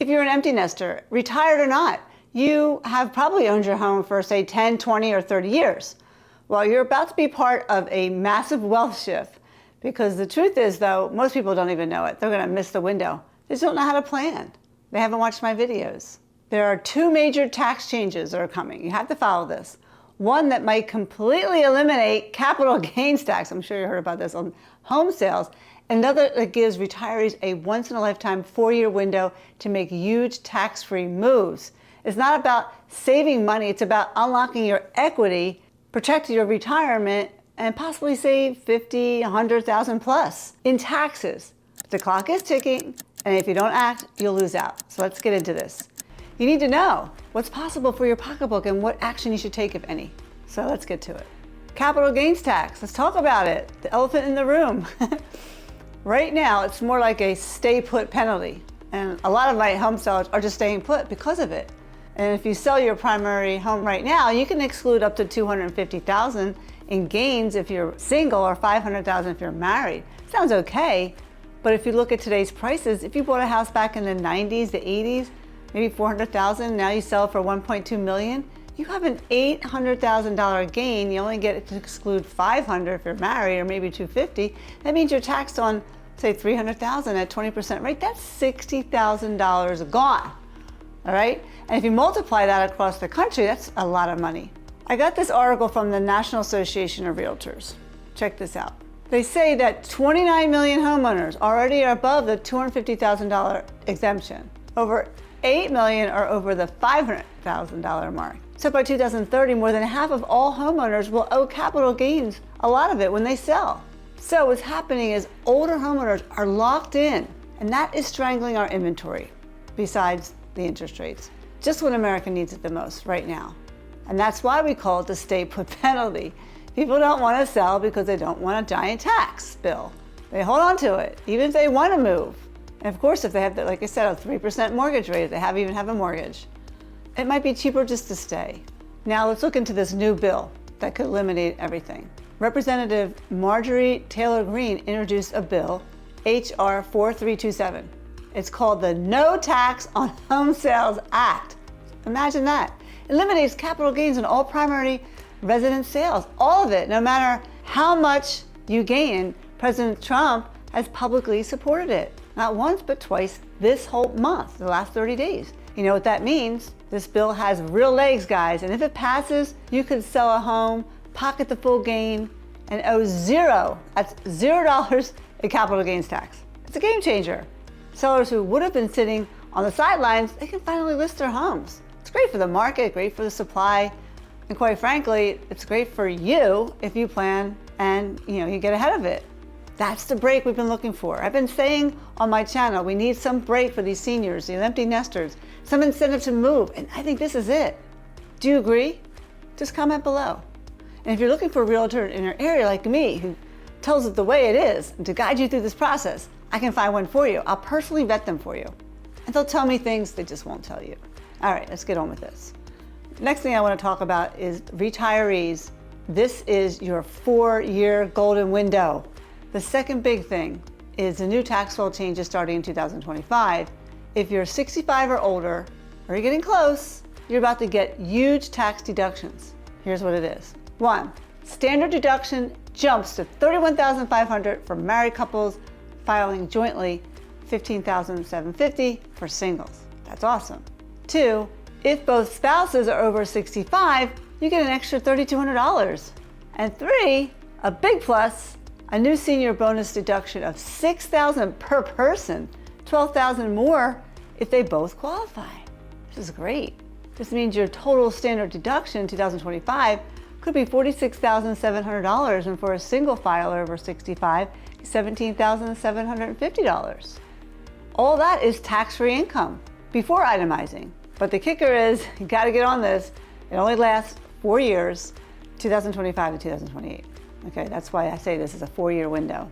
If you're an empty nester, retired or not, you have probably owned your home for say 10, 20, or 30 years. Well, you're about to be part of a massive wealth shift, because the truth is, though, most people don't even know it. They're going to miss the window. They just don't know how to plan. They haven't watched my videos. There are two major tax changes that are coming. You have to follow this. One that might completely eliminate capital gains tax. I'm sure you heard about this on home sales. Another that gives retirees a once-in-a-lifetime 4-year window to make huge tax-free moves. It's not about saving money. It's about unlocking your equity, protect your retirement, and possibly save 50, 100,000 plus in taxes. The clock is ticking, and if you don't act, you'll lose out. So let's get into this. You need to know what's possible for your pocketbook and what action you should take, if any. So let's get to it. Capital gains tax, let's talk about it. The elephant in the room. Right now, it's more like a stay put penalty. And a lot of my home sellers are just staying put because of it. And if you sell your primary home right now, you can exclude up to $250,000 in gains if you're single, or $500,000 if you're married. Sounds okay, but if you look at today's prices, if you bought a house back in the 90s, the 80s, maybe $400,000, now you sell for $1.2 million, you have an $800,000 gain. You only get to exclude $500 if you're married, or maybe $250. That means you're taxed on, say, $300,000 at 20% rate. That's $60,000 gone, all right? And if you multiply that across the country, that's a lot of money. I got this article from the National Association of Realtors. Check this out. They say that 29 million homeowners already are above the $250,000 exemption. Over 8 million are over the $500,000 mark. So by 2030, more than half of all homeowners will owe capital gains, a lot of it, when they sell. So what's happening is older homeowners are locked in, and that is strangling our inventory, besides the interest rates. Just when America needs it the most right now. And that's why we call it the stay put penalty. People don't want to sell because they don't want a giant tax bill. They hold on to it, even if they want to move. And of course, if they have, like I said, a 3% mortgage rate, if they even have a mortgage, it might be cheaper just to stay. Now let's look into this new bill that could eliminate everything. Representative Marjorie Taylor Greene introduced a bill, H.R. 4327. It's called the No Tax on Home Sales Act. Imagine that. It eliminates capital gains on all primary residence sales, all of it, no matter how much you gain. President Trump has publicly supported it. Not once, but twice this whole month, the last 30 days. You know what that means? This bill has real legs, guys, and if it passes, you could sell a home, pocket the full gain, and owe zero, that's $0 in capital gains tax. It's a game changer. Sellers who would have been sitting on the sidelines, they can finally list their homes. It's great for the market, great for the supply, and quite frankly, it's great for you if you plan and you get ahead of it. That's the break we've been looking for. I've been saying on my channel, we need some break for these seniors, these empty nesters, some incentive to move, and I think this is it. Do you agree? Just comment below. And if you're looking for a realtor in your area like me, who tells it the way it is, and to guide you through this process, I can find one for you. I'll personally vet them for you. And they'll tell me things they just won't tell you. All right, let's get on with this. Next thing I want to talk about is retirees. This is your 4-year golden window. The second big thing is the new tax law changes starting in 2025. If you're 65 or older, or you're getting close, you're about to get huge tax deductions. Here's what it is. 1, standard deduction jumps to $31,500 for married couples filing jointly, $15,750 for singles. That's awesome. 2, if both spouses are over 65, you get an extra $3,200. And 3, a big plus, a new senior bonus deduction of $6,000 per person, $12,000 more if they both qualify. This is great. This means your total standard deduction in 2025 could be $46,700, and for a single filer over 65, $17,750. All that is tax-free income before itemizing. But the kicker is, you gotta get on this. It only lasts 4 years, 2025 to 2028. Okay, that's why I say this is a 4-year window.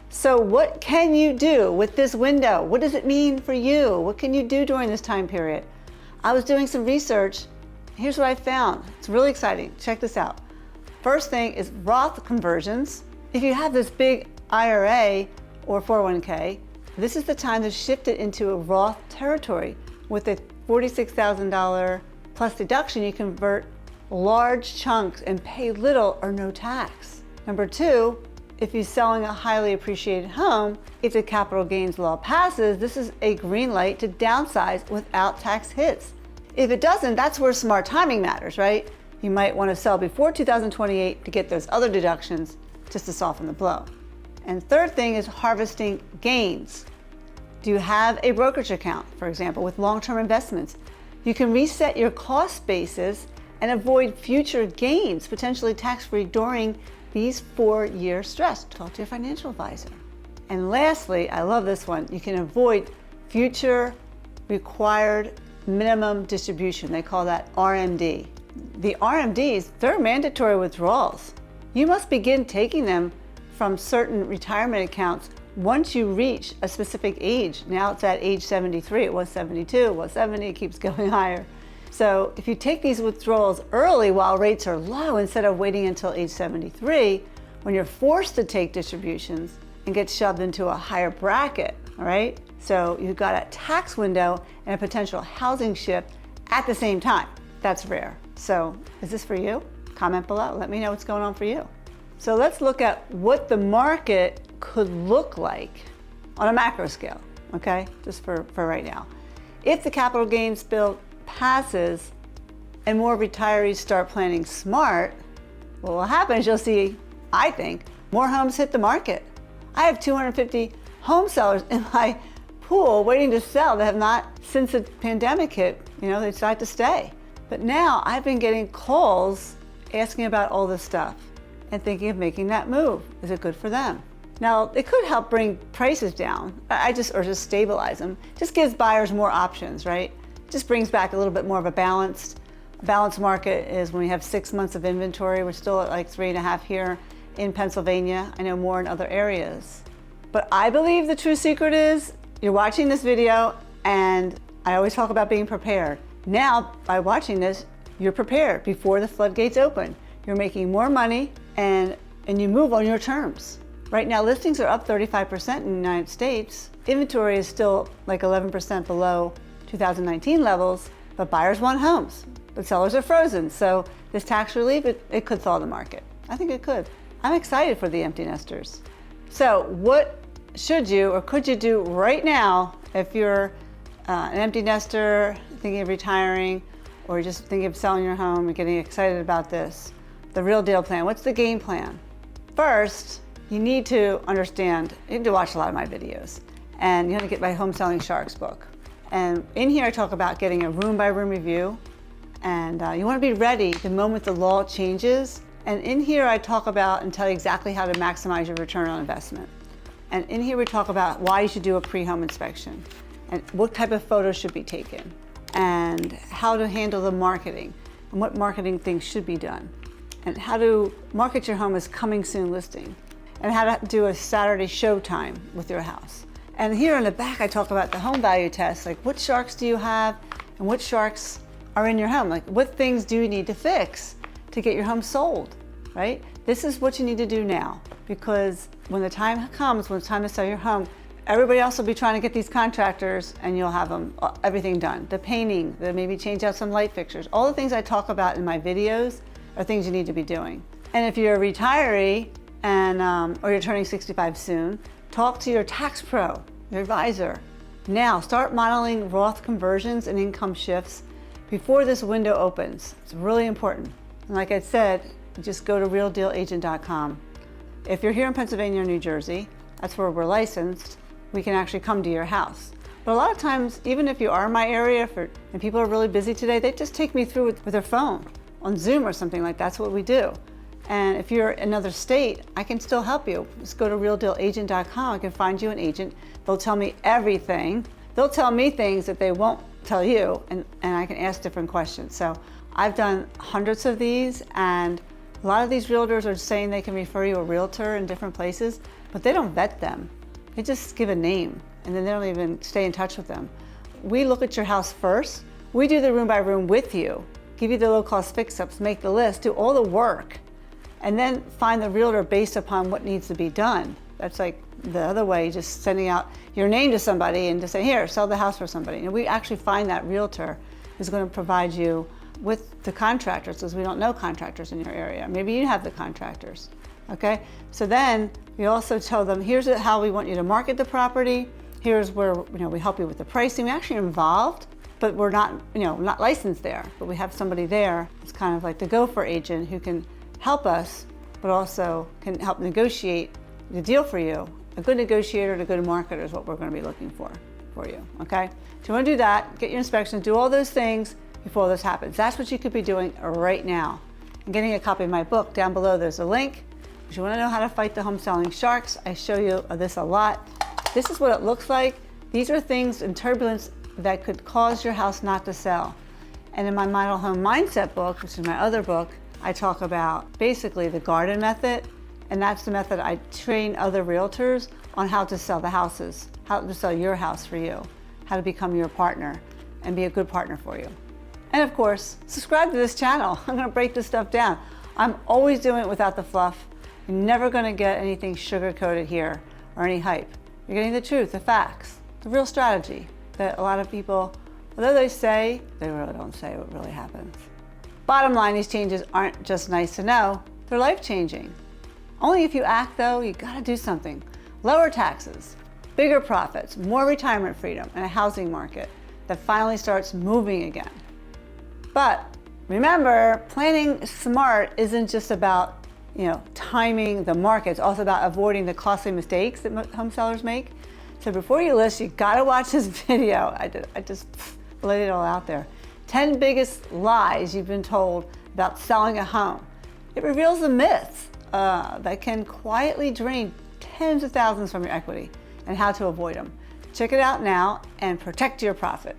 So what can you do with this window? What does it mean for you? What can you do during this time period? I was doing some research. Here's what I found. It's really exciting. Check this out. First thing is Roth conversions. If you have this big IRA or 401k, This is the time to shift it into a Roth territory. With a $46,000 plus deduction, you convert large chunks and pay little or no tax. Number two, if you're selling a highly appreciated home, if the capital gains law passes, this is a green light to downsize without tax hits. If it doesn't, that's where smart timing matters, right? You might want to sell before 2028 to get those other deductions just to soften the blow. And third thing is harvesting gains. Do you have a brokerage account, for example, with long-term investments? You can reset your cost basis and avoid future gains, potentially tax-free during these 4-year stress. Talk to your financial advisor. And lastly, I love this one, you can avoid future required minimum distribution. They call that RMD. The RMDs, they're mandatory withdrawals. You must begin taking them from certain retirement accounts once you reach a specific age. Now it's at age 73, it was 72, it was 70, it keeps going higher. So if you take these withdrawals early while rates are low, instead of waiting until age 73, when you're forced to take distributions and get shoved into a higher bracket, all right? So you've got a tax window and a potential housing shift at the same time. That's rare. So is this for you? Comment below, let me know what's going on for you. So let's look at what the market could look like on a macro scale, okay? Just for right now. If the capital gains bill passes and more retirees start planning smart, what will happen is you'll see, I think, more homes hit the market. I have 250 home sellers in my pool waiting to sell that have not, since the pandemic hit, they decided to stay. But now I've been getting calls asking about all this stuff and thinking of making that move. Is it good for them? Now, it could help bring prices down, or just stabilize them. Just gives buyers more options, right? Just brings back a little bit more of a balanced market is when we have 6 months of inventory. We're still at like 3.5 here in Pennsylvania. I know more in other areas. But I believe the true secret is you're watching this video, and I always talk about being prepared. Now, by watching this, you're prepared before the floodgates open. You're making more money and you move on your terms. Right now, listings are up 35% in the United States. Inventory is still like 11% below 2019 levels, but buyers want homes, but sellers are frozen. So this tax relief, it could thaw the market. I think it could. I'm excited for the empty nesters. So what should you or could you do right now if you're an empty nester, thinking of retiring, or just thinking of selling your home and getting excited about this? The real deal plan. What's the game plan? First, you need to understand, you need to watch a lot of my videos, and you have to get my Home Selling Sharks book. And in here I talk about getting a room-by-room review, and you want to be ready the moment the law changes. And in here I talk about and tell you exactly how to maximize your return on investment. And in here we talk about why you should do a pre-home inspection, and what type of photos should be taken, and how to handle the marketing, and what marketing things should be done, and how to market your home as coming soon listing, and how to do a Saturday showtime with your house. And here in the back, I talk about the home value test, like what sharks do you have and what sharks are in your home? Like what things do you need to fix to get your home sold, right? This is what you need to do now, because when the time comes, when it's time to sell your home, everybody else will be trying to get these contractors, and you'll have them, everything done. The painting, maybe change out some light fixtures. All the things I talk about in my videos are things you need to be doing. And if you're a retiree, or you're turning 65 soon, talk to your tax pro, your advisor. Now, start modeling Roth conversions and income shifts before this window opens. It's really important. And like I said, just go to realdealagent.com. If you're here in Pennsylvania or New Jersey, that's where we're licensed, we can actually come to your house. But a lot of times, even if you are in my area and people are really busy today, they just take me through with their phone on Zoom or something like that. That's what we do. And if you're in another state, I can still help you. Just go to realdealagent.com. I can find you an agent. They'll tell me everything. They'll tell me things that they won't tell you, and I can ask different questions. So I've done hundreds of these, and a lot of these realtors are saying they can refer you a realtor in different places, but they don't vet them. They just give a name, and then they don't even stay in touch with them. We look at your house first. We do the room by room with you, give you the low-cost fix-ups, make the list, do all the work, and then find the realtor based upon what needs to be done. That's like the other way, just sending out your name to somebody and just say, here, sell the house for somebody. And we actually find that realtor is going to provide you with the contractors, because we don't know contractors in your area. Maybe you have the contractors, okay? So then we also tell them, here's how we want you to market the property. Here's where we help you with the pricing. We're actually involved, but we're not not licensed there. But we have somebody there. It's kind of like the gopher agent who can help us, but also can help negotiate the deal for you. A good negotiator and a good marketer is what we're going to be looking for you, okay? So you want to do that, get your inspection, do all those things before this happens. That's what you could be doing right now. And getting a copy of my book, down below there's a link. If you want to know how to fight the home selling sharks, I show you this a lot. This is what it looks like. These are things in turbulence that could cause your house not to sell. And in my Model Home Mindset book, which is my other book, I talk about basically the garden method. And that's the method I train other realtors on how to sell the houses, how to sell your house for you, how to become your partner and be a good partner for you. And of course, subscribe to this channel. I'm going to break this stuff down. I'm always doing it without the fluff. You're never going to get anything sugar-coated here or any hype. You're getting the truth, the facts, the real strategy that a lot of people, although they say, they really don't say what really happens. Bottom line, these changes aren't just nice to know, they're life-changing. Only if you act though, you gotta do something. Lower taxes, bigger profits, more retirement freedom, and a housing market that finally starts moving again. But remember, planning smart isn't just about timing the market. It's also about avoiding the costly mistakes that home sellers make. So before you list, you gotta watch this video. I just laid it all out there. 10 biggest lies you've been told about selling a home. It reveals the myths that can quietly drain tens of thousands from your equity and how to avoid them. Check it out now and protect your profit.